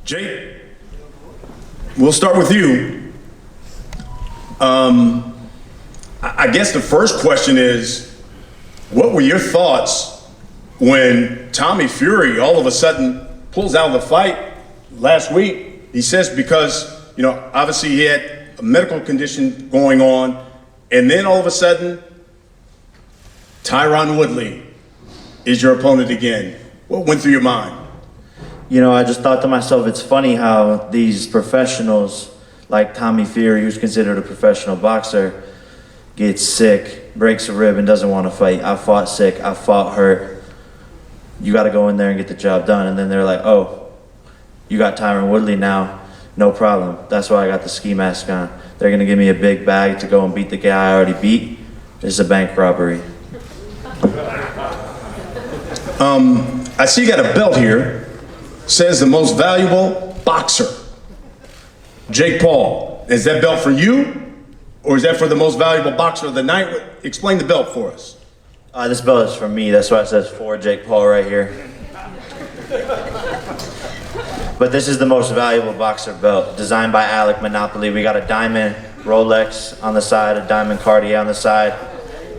Jake, we'll start with you. I guess the first question is, what were your thoughts when Tommy Fury all of a sudden pulls out of the fight last week? He says because, obviously he had a medical condition going on, and then all of a sudden, Tyron Woodley is your opponent again. What went through your mind? I just thought to myself, it's funny how these professionals, like Tommy Fury, who's considered a professional boxer, gets sick, breaks a rib, and doesn't want to fight. I fought sick, I fought hurt. You got to go in there and get the job done. And then they're like, oh, you got Tyron Woodley now, no problem. That's why I got the ski mask on. They're going to give me a big bag to go and beat the guy I already beat. It's a bank robbery. I see you got a belt here. Says the most valuable boxer. Jake Paul, is that belt for you? Or is that for the most valuable boxer of the night? Explain the belt for us. This belt is for me. That's why it says for Jake Paul right here. But this is the most valuable boxer belt, designed by Alec Monopoly. We got a diamond Rolex on the side, a diamond Cartier on the side,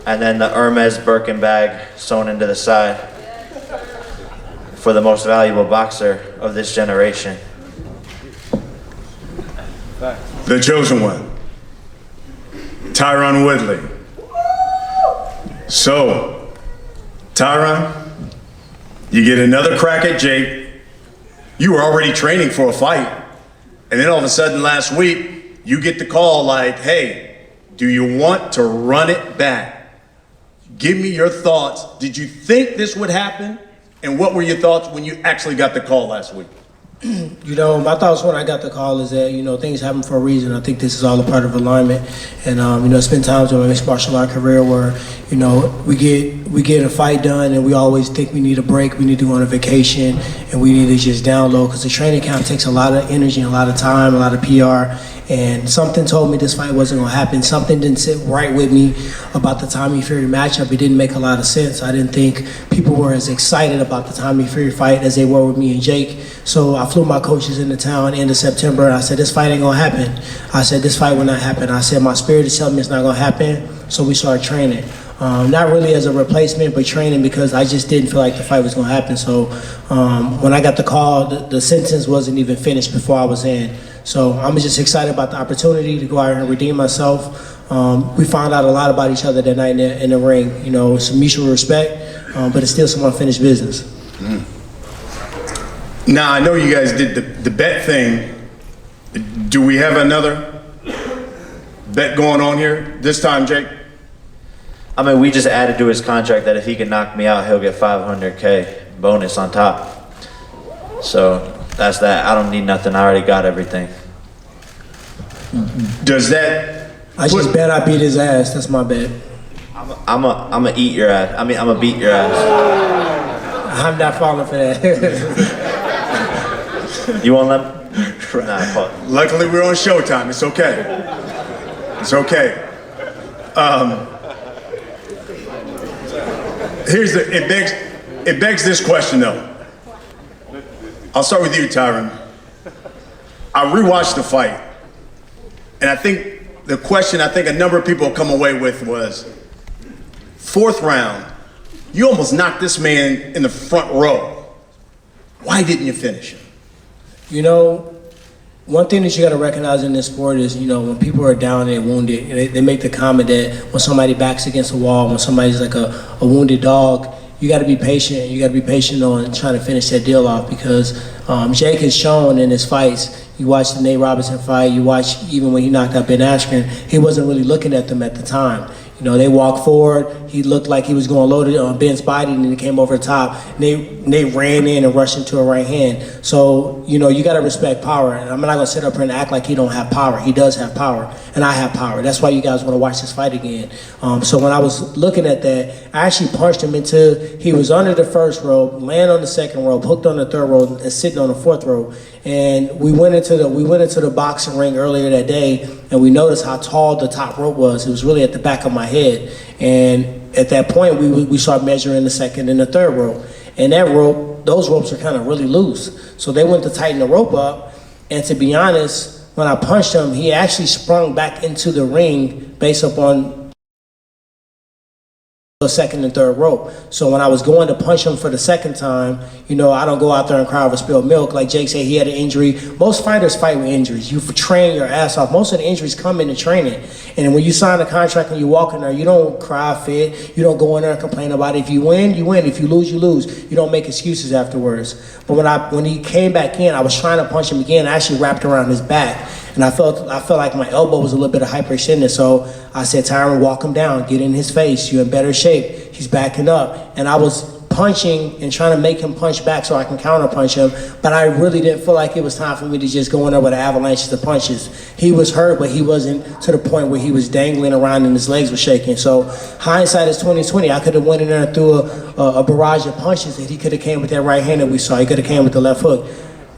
and then the Hermes Birkin bag sewn into the side for the most valuable boxer of this generation. The chosen one, Tyron Woodley. So, Tyron, you get another crack at Jake. You were already training for a fight. And then all of a sudden last week, you get the call like, hey, do you want to run it back? Give me your thoughts. Did you think this would happen? And what were your thoughts when you actually got the call last week? My thoughts when I got the call is that, things happen for a reason. I think this is all a part of alignment. And, it's been times in my mixed martial art career where, we get a fight done and we always think we need a break, we need to go on a vacation, and we need to just download because the training camp takes a lot of energy, a lot of time, a lot of PR. And something told me this fight wasn't going to happen. Something didn't sit right with me about the Tommy Fury matchup. It didn't make a lot of sense. I didn't think people were as excited about the Tommy Fury fight as they were with me and Jake. So I flew my coaches into town end of September, and I said, this fight ain't going to happen. I said, this fight will not happen. I said, my spirit is telling me it's not going to happen. So we started training. Not really as a replacement, but training because I just didn't feel like the fight was going to happen. So when I got the call, the sentence wasn't even finished before I was in. So I'm just excited about the opportunity to go out and redeem myself. We found out a lot about each other that night in the ring. Some mutual respect, but it's still some unfinished business. Now, I know you guys did the bet thing. Do we have another bet going on here this time, Jake? We just added to his contract that if he can knock me out, he'll get $500K bonus on top. So that's that. I don't need nothing. I already got everything. Does that? I just bet I beat his ass. That's my bet. I'm a eat your ass. I'm a beat your ass. I'm not falling for that. You want them? Nah, luckily we're on Showtime. It's okay. It's okay. It begs this question though. I'll start with you, Tyron. I rewatched the fight, and I think the question a number of people come away with was, fourth round, you almost knocked this man in the front row. Why didn't you finish him? One thing that you got to recognize in this sport is, when people are down and wounded, they make the comment that when somebody backs against a wall, when somebody's like a wounded dog, you got to be patient. You got to be patient on trying to finish that deal off because Jake has shown in his fights. You watch the Nate Robinson fight. You watch even when he knocked out Ben Askren, he wasn't really looking at them at the time. They walked forward. He looked like he was going loaded on Ben's body, and then he came over the top. Nate ran in and rushed into a right hand. So, you got to respect power. And I'm not going to sit up here and act like he don't have power. He does have power, and I have power. That's why you guys want to watch this fight again. So when I was looking at that, I actually punched him he was under the first rope, landed on the second rope, hooked on the third rope, and sitting on the fourth rope. And we went into the boxing ring earlier that day, and we noticed how tall the top rope was. It was really at the back of my head. And at that point, we started measuring the second and the third rope. And that rope those ropes are kind of really loose. So they went to tighten the rope up, and to be honest, when I punched him, he actually sprung back into the ring based upon the second and third rope. So when I was going to punch him for the second time, you know, I don't go out there and cry over spilled milk. Like Jake said, he had an injury. Most fighters fight with injuries. You train your ass off. Most of the injuries come into training. And when you sign a contract and you walk in there, you don't cry fit. You don't go in there and complain about it. If you win, you win. If you lose, you lose. You don't make excuses afterwards. But when he came back in, I was trying to punch him again. I actually wrapped around his back. And I felt like my elbow was a little bit of hyperextended. So I said, Tyron, walk him down. Get in his face. You're in better shape. He's backing up. And I was punching and trying to make him punch back so I can counter punch him. But I really didn't feel like it was time for me to just go in there with avalanches of punches. He was hurt, but he wasn't to the point where he was dangling around and his legs were shaking. So hindsight is 20/20. I could have went in there and threw a barrage of punches, and he could have came with that right hand that we saw. He could have came with the left hook.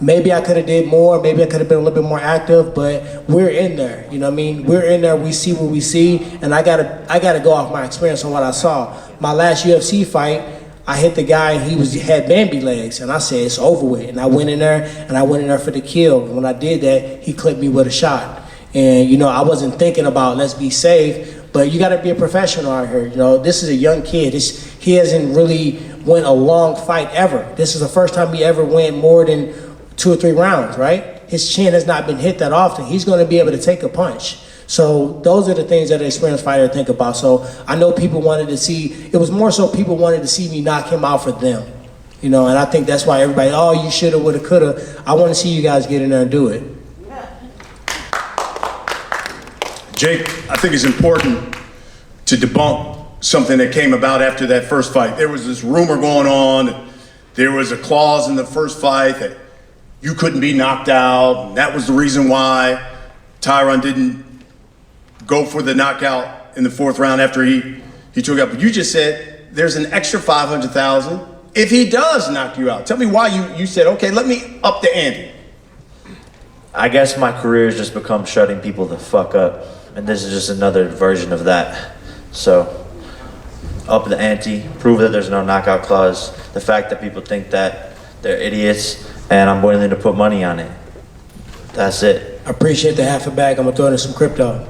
Maybe I could have did more. Maybe I could have been a little bit more active, but we're in there. You know what I mean? We're in there. We see what we see, and I gotta go off my experience on what I saw. My last UFC fight, I hit the guy, and he had Bambi legs, and I said it's over with. And I went in there, for the kill. And when I did that, he clipped me with a shot. And you know, I wasn't thinking about let's be safe, but you got to be a professional out here. You know, this is a young kid. He hasn't really went a long fight ever. This is the first time he ever went more than 2 or 3 rounds, right? His chin has not been hit that often. He's going to be able to take a punch. So those are the things that an experienced fighter think about. So I know people wanted to see, it was more so people wanted to see me knock him out for them. You know, and I think that's why everybody, oh, you shoulda, woulda, coulda. I want to see you guys get in there and do it. Jake, I think it's important to debunk something that came about after that first fight. There was this rumor going on. There was a clause in the first fight that you couldn't be knocked out. And that was the reason why Tyron didn't go for the knockout in the 4th round after he took out. But you just said there's an extra $500,000 if he does knock you out. Tell me why you said, okay, let me up the ante. I guess my career has just become shutting people the fuck up. And this is just another version of that. So, up the ante, prove that there's no knockout clause. The fact that people think that they're idiots, and I'm willing to put money on it. That's it. I appreciate the half a bag. I'm going to throw in some crypto.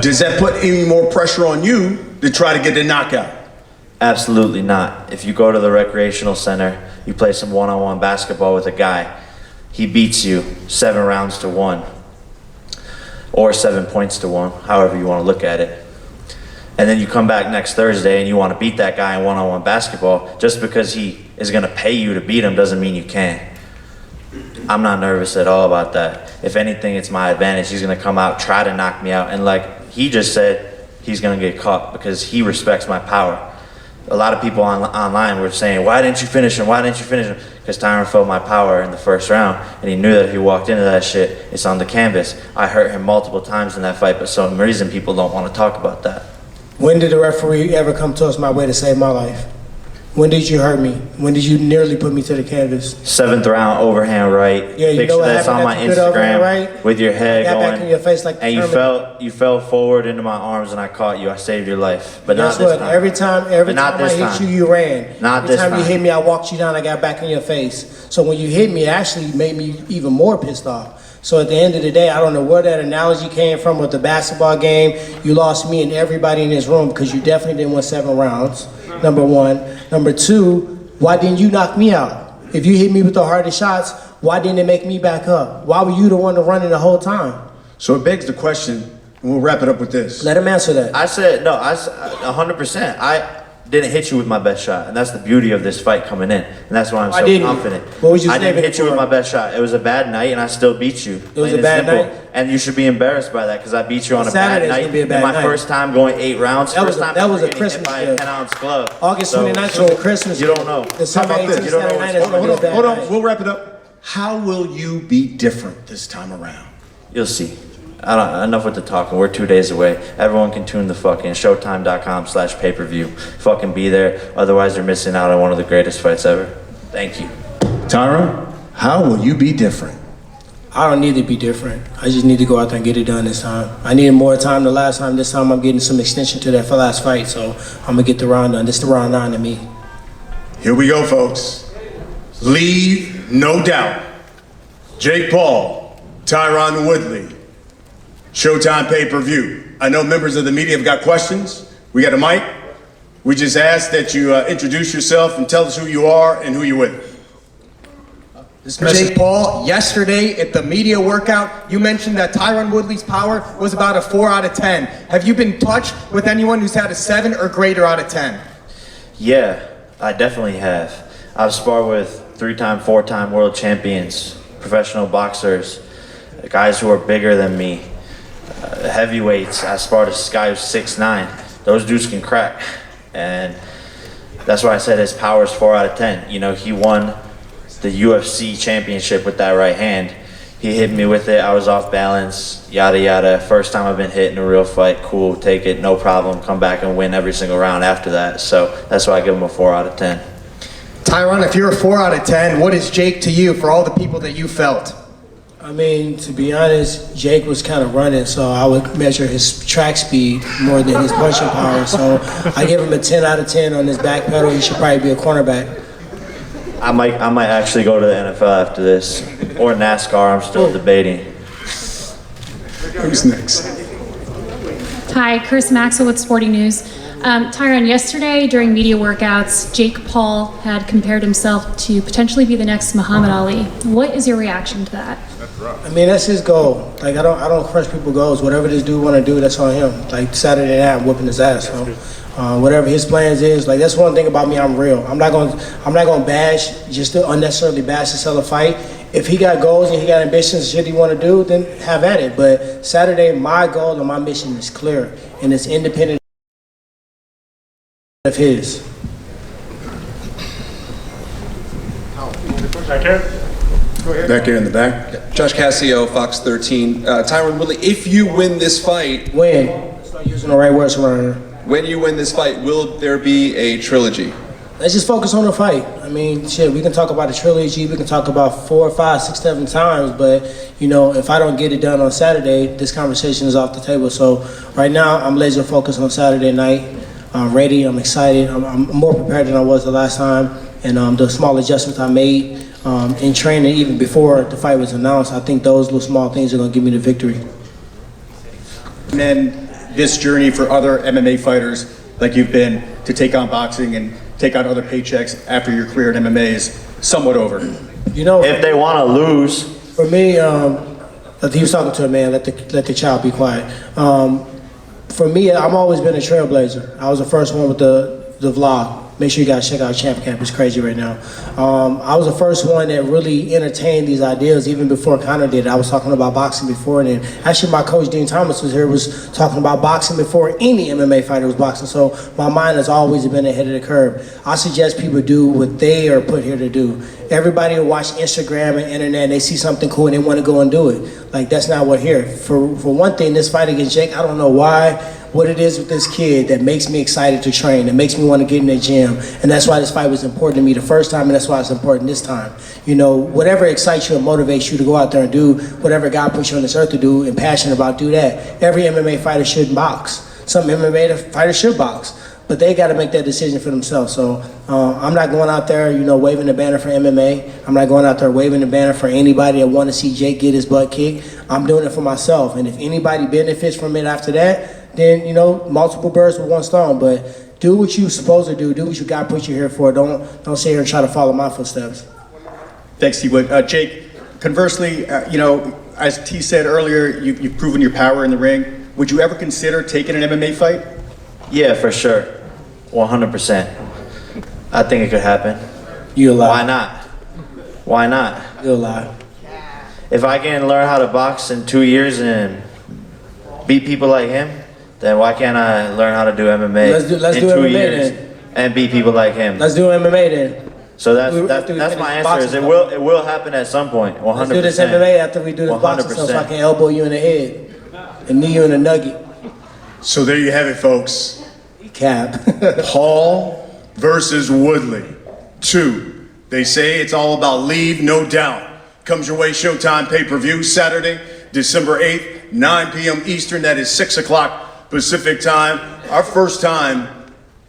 Does that put any more pressure on you to try to get the knockout? Absolutely not. If you go to the recreational center, you play some one-on-one basketball with a guy, he beats you 7 rounds to 1, or 7 points to 1, however you want to look at it. And then you come back next Thursday and you want to beat that guy in one-on-one basketball, just because he is going to pay you to beat him doesn't mean you can. I'm not nervous at all about that. If anything, it's my advantage. He's going to come out, try to knock me out. And like he just said, he's going to get caught because he respects my power. A lot of people online were saying, why didn't you finish him? Why didn't you finish him? Because Tyron felt my power in the 1st round, and he knew that if he walked into that shit, it's on the canvas. I hurt him multiple times in that fight, but for some reason people don't want to talk about that. When did the referee ever come towards my way to save my life? When did you hurt me? When did you nearly put me to the canvas? 7th round, overhand right. Yeah, you Picture know what that's happened on my after you put overhand Instagram right? with your head Got going. back in your face like and you fell forward into my arms and I caught you. I saved your life. But Guess not this what? time. Every time I hit you, you ran. Not Every this time you time. hit me, I walked you down, I got back in your face. So when you hit me, it actually made me even more pissed off. So at the end of the day, I don't know where that analogy came from with the basketball game. You lost me and everybody in this room because you definitely didn't win 7 rounds, number 1. Number 2, why didn't you knock me out? If you hit me with the hardest shots, why didn't it make me back up? Why were you the one to run it the whole time? So it begs the question, and we'll wrap it up with this. Let him answer that. I said, no, 100%. I didn't hit you with my best shot, and that's the beauty of this fight coming in, and that's why I'm so confident. What was you I didn't saving hit you for? with my best shot. It was a bad night, and I still beat you. It was a bad night? And you should be embarrassed by that, because I beat you on a bad Saturday's night. gonna be a bad and my night. first time going 8 rounds. That was first time that was a getting hit Christmas by a gift. 10-ounce glove. August So- 29th was a Christmas You gift. don't know. December How about 18th, this? Saturday night is gonna be a bad Hold on, night. we'll wrap it up. How will you be different this time around? You'll see. Enough with the talking. We're 2 days away. Everyone can tune the fuck in. Showtime.com/pay-per-view. Fucking be there. Otherwise, you're missing out on one of the greatest fights ever. Thank you. Tyron, how will you be different? I don't need to be different. I just need to go out there and get it done this time. I needed more time the last time. This time I'm getting some extension to that last fight, so I'm gonna get the round done. This is the round 9 to me. Here we go, folks. Leave no doubt. Jake Paul, Tyron Woodley, Showtime pay-per-view. I know members of the media have got questions. We got a mic. We just ask that you introduce yourself and tell us who you are and who you're with. Jake Paul, yesterday at the media workout, you mentioned that Tyron Woodley's power was about a 4 out of 10. Have you been touched with anyone who's had a 7 or greater out of 10? Yeah, I definitely have. I've sparred with 3-time, 4-time world champions, professional boxers, guys who are bigger than me, heavyweights. I sparred a guy who's 6'9". Those dudes can crack. And that's why I said his power is 4 out of 10. You know, he won the UFC championship with that right hand. He hit me with it, I was off balance, yada yada. First time I've been hit in a real fight, cool, take it, no problem, come back and win every single round after that. So that's why I give him a 4 out of 10. Tyron, if you're a 4 out of 10, what is Jake to you for all the people that you felt? I mean, to be honest, Jake was kind of running, so I would measure his track speed more than his punching power. So I give him a 10 out of 10 on his back pedal. He should probably be a cornerback. I might actually go to the NFL after this, or NASCAR. I'm still debating. Who's next? Hi, Chris Maxwell with Sporting News. Tyron, yesterday during media workouts, Jake Paul had compared himself to potentially be the next Muhammad Ali. What is your reaction to that? I mean, that's his goal. Like, I don't crush people's goals. Whatever this dude want to do, that's on him. Like, Saturday night, I'm whooping his ass. So, whatever his plans is, like, that's one thing about me. I'm real. I'm not gonna bash, just to unnecessarily bash to sell a fight. If he got goals and he got ambitions, shit he want to do, then have at it. But Saturday, my goal and my mission is clear, and it's independent of his. Back here in the back. Josh Cassio, Fox 13. Tyron Woodley, if you win this fight, Start using the right words around here. when you win this fight, will there be a trilogy? Let's just focus on the fight. I mean, shit, we can talk about a trilogy, we can talk about 4, 5, 6, 7 times, but, you know, if I don't get it done on Saturday, this conversation is off the table. So right now, I'm laser focused on Saturday night. I'm ready, I'm excited, I'm more prepared than I was the last time, and the small adjustments I made in training even before the fight was announced, I think those little small things are gonna give me the victory. And then this journey for other MMA fighters like you've been to take on boxing and take on other paychecks after your career in MMA is somewhat over. You know, If they want to lose, for me, he was talking to a man, let the child be quiet. For me, I've always been a trailblazer. I was the first one with the vlog. Make sure you guys check out Champ Camp, it's crazy right now. I was the first one that really entertained these ideas even before Conor did. I was talking about boxing before, and then actually my coach Dean Thomas was here, was talking about boxing before any MMA fighter was boxing. So my mind has always been ahead of the curve. I suggest people do what they are put here to do. Everybody will watch Instagram and internet, and they see something cool and they want to go and do it. Like, that's not what here. For one thing, this fight against Jake, I don't know what it is with this kid that makes me excited to train, that makes me want to get in the gym. And that's why this fight was important to me the first time, and that's why it's important this time. You know, whatever excites you and motivates you to go out there and do whatever God puts you on this earth to do and passionate about, do that. Every MMA fighter should box. Some MMA fighters should box, but they got to make that decision for themselves. So I'm not going out there, you know, waving the banner for MMA. I'm not going out there waving the banner for anybody that want to see Jake get his butt kicked. I'm doing it for myself. And if anybody benefits from it after that, then, you know, multiple birds with one stone. But do what you're supposed to do. Do what you God put you here for. Don't sit here and try to follow my footsteps. Thanks, T-Wood. Jake, conversely, you know, as T said earlier, you've proven your power in the ring. Would you ever consider taking an MMA fight? yeah, for sure, 100%. I think it could happen. You lie. Why not? Why not? You lie. If I can learn how to box in 2 years and beat people like him, then why can't I learn how to do MMA Let's in do 2 MMA years then. and beat people like him? Let's do MMA then. So After we that's finish my this answer. Is boxing it will happen at some point. 100%. Let's do this MMA after we do this boxing stuff, so I can elbow you in the head and knee you in the nugget. So there you have it, folks. Cap. Paul versus Woodley. 2. They say it's all about leave, no doubt. Comes your way, Showtime pay-per-view, Saturday, December 8th, 9 p.m. Eastern. That is 6 o'clock Pacific time. Our first time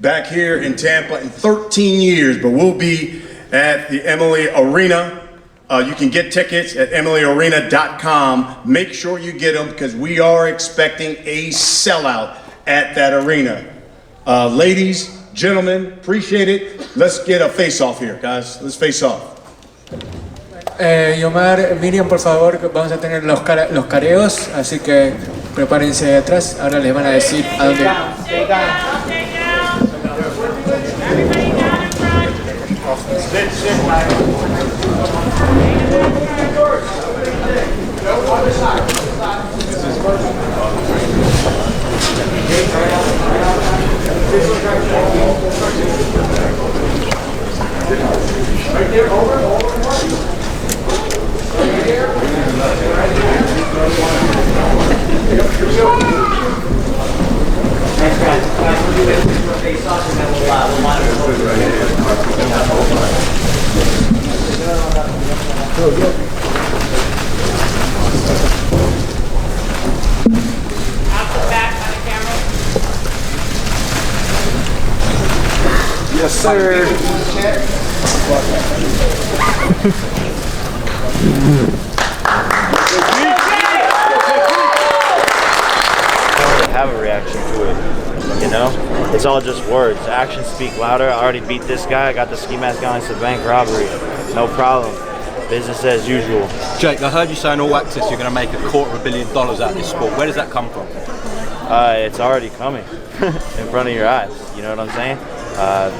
back here in Tampa in 13 years, but we'll be at the Emily Arena. You can get tickets at emilyarena.com. Make sure you get them because we are expecting a sellout at that arena. Ladies, gentlemen, appreciate it. Let's get a face-off here, guys. Let's face off. Yomar, Miriam, por favor, vamos a tener los careos, así que prepárense de atrás. Ahora les van a decir a dónde. Yes, sir. Have a reaction to it, you know? It's all just words. Actions speak louder. I already beat this guy. I got the ski mask on. It's a bank robbery. No problem. Business as usual. Jake, I heard you say in All Access you're going to make $250 million out of this sport. Where does that come from? It's already coming in front of your eyes. You know what I'm saying?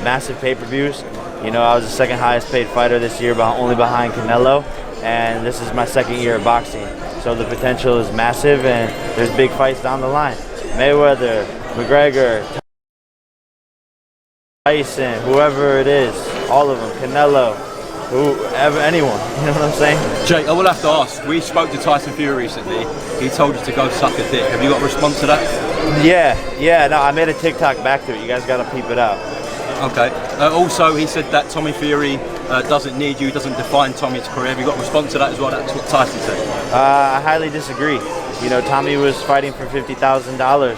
Massive pay-per-views. You know, I was the second highest paid fighter this year, only behind Canelo. And this is my second year of boxing. So the potential is massive and there's big fights down the line. Mayweather, McGregor, Tyson, whoever it is, all of them, Canelo, whoever, anyone, you know what I'm saying? Jake, I will have to ask, we spoke to Tyson Fury recently. He told you to go suck a dick. Have you got a response to that? Yeah, no, I made a TikTok back to it. You guys gotta peep it out. Okay. Also, he said that Tommy Fury doesn't need you, doesn't define Tommy's career. Have you got a response to that as well? That's what Tyson said. I highly disagree. You know, Tommy was fighting for $50,000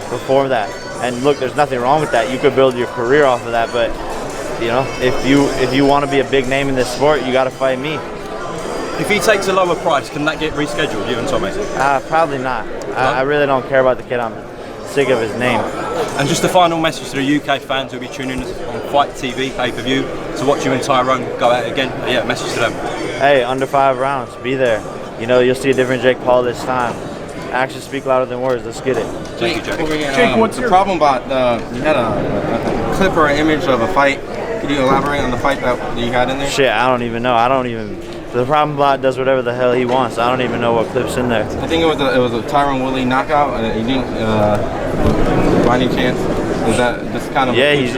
before that. And look, there's nothing wrong with that. You could build your career off of that, but you know, if you want to be a big name in this sport, you got to fight me. If he takes a lower price, can that get rescheduled, you and Tommy? Probably not. I really don't care about the kid. I'm sick of his name. And just a final message to the UK fans who'll be tuning in on Fight TV pay-per-view to watch you and Tyron go out again. Yeah, message to them. Hey, under 5 rounds, be there. You know, you'll see a different Jake Paul this time. Actions speak louder than words. Let's get it. Thank you, Jake. Jake, what's the problem about you had a clip or an image of a fight? Could you elaborate on the fight that you had in there? Shit, I don't even know. The problem bot does whatever the hell he wants. I don't even know what clip's in there. I think it was a Tyron Woodley knockout. He didn't, by any chance, is that this kind of? Yeah, he's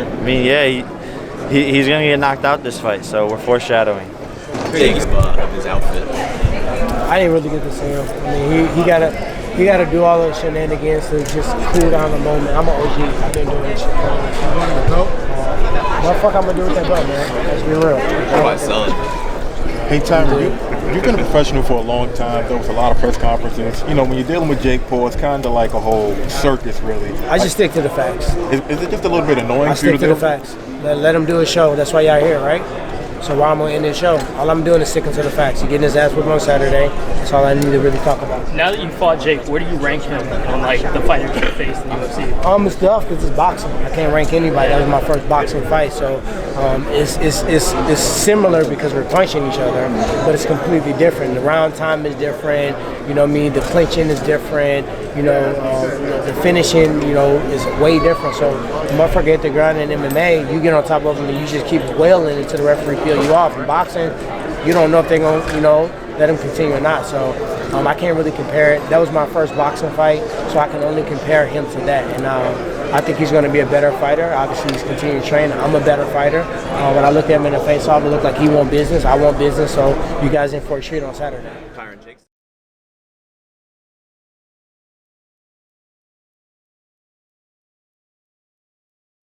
gonna get knocked out this fight. So we're foreshadowing. Jake's of his outfit. I didn't really get to see him. I mean, he gotta do all those shenanigans to just cool down the moment. I'm an OG. I've been doing this shit. What the fuck I'm gonna do with that belt, man? Let's be real. Why sell it? Hey, Tyron, you've been a professional for a long time. There was a lot of press conferences. You know, when you're dealing with Jake Paul, it's kind of like a whole circus, really. I just stick to the facts. Is it just a little bit annoying? I stick to the facts. Let him do his show. That's why y'all here, right? So why I'm gonna end this show? All I'm doing is sticking to the facts. He's getting his ass whipped on Saturday. That's all I need to really talk about. Now that you fought Jake, where do you rank him on like the fighters you faced in the UFC? It's tough because it's boxing. I can't rank anybody. That was my first boxing fight, so it's similar because we're punching each other, but it's completely different. The round time is different. You know what I mean? The clinching is different. You know, the finishing, you know, is way different. So the motherfucker hit the ground in MMA, you get on top of him and you just keep wailing until the referee peel you off. In boxing, you don't know if they're going to, you know, let him continue or not. So I can't really compare it. That was my first boxing fight, so I can only compare him to that. And I think he's going to be a better fighter. Obviously, he's continuing to train. I'm a better fighter. When I looked at him in the face-off, it looked like he won business. I want business. So you guys in for a treat on Saturday. Tyron, Jake's